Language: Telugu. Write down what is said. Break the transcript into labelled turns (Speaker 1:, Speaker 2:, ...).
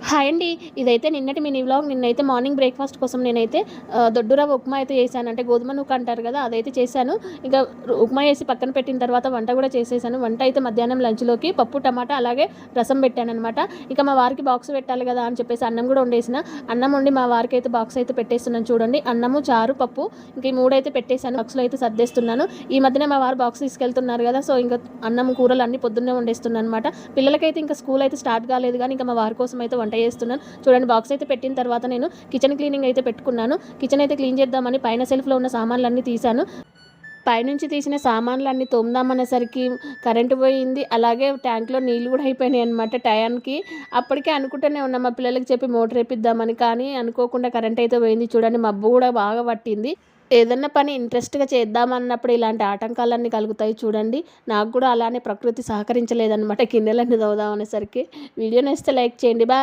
Speaker 1: హాయ్ అండి. ఇదైతే నిన్నటి మినీ వ్లాగ్. నిన్నైతే మార్నింగ్ బ్రేక్‌ఫాస్ట్ కోసం నేనైతే దొడ్డు రవ్వ ఉప్మా అయితే చేశాను. అంటే గోధుమ నూక అంటారు కదా! అదైతే చేశాను. ఇంకా ఉప్మా చేసి పక్కన పెట్టిన తర్వాత వంట కూడా చేసేసాను. వంట అయితే మధ్యాహ్నం లంచ్‌లోకి పప్పు, టమాటా అలాగే రసం పెట్టాననమాట. ఇక మా వారికి బాక్స్ పెట్టాలి కదా అని చెప్పేసి అన్నం కూడా వండేసిన. అన్నం వండి మా వారికైతే బాక్స్ అయితే పెట్టేస్తున్నాను చూడండి. అన్నము, చారు, పప్పు ఇంక ఈ 3 అయితే పెట్టేసాను. బాక్స్‌లో అయితే సర్దేస్తున్నాను. ఈ మధ్యనే మా వారు బాక్స్ తీసుకెళ్తున్నారు కదా! సో, ఇంక అన్నం, కూరలు అన్నీ పొద్దున్నే వండేస్తున్నాననమాట. పిల్లలకైతే ఇంకా స్కూల్ అయితే స్టార్ట్ కాలేదు గానీ, ఇంకా మా వారి కోసం అయితే వంట చేస్తున్నాను. చూడండి, బాక్స్ అయితే పెట్టిన తర్వాత నేను కిచెన్ క్లీనింగ్ అయితే పెట్టుకున్నాను. కిచెన్ అయితే క్లీన్ చేద్దామని పైన సెల్ఫ్‌లో ఉన్న సామాన్లన్నీ తీశాను. పైనుంచి తీసిన సామాన్లన్నీ తోముదామనేసరికి కరెంటు పోయింది. అలాగే ట్యాంక్‌లో నీళ్ళు కూడా అయిపోయినాయన్నమాట టయానికి. అప్పటికే అనుకుంటూనే ఉన్నా మా పిల్లలకి చెప్పి మోటర్ ఏపిద్దామని. కానీ అనుకోకుండా కరెంట్ అయితే పోయింది. చూడండి, మబ్బు కూడా బాగా పట్టింది. ఏదన్నా పని ఇంట్రెస్ట్‌గా చేద్దామన్నప్పుడు ఇలాంటి ఆటంకాలన్నీ కలుగుతాయి చూడండి. నాకు కూడా అలానే ప్రకృతి సహకరించలేదన్నమాట గిన్నెలన్నీ తోముదామనేసరికి. వీడియో నచ్చితే లైక్ చేయండి. బాయ్.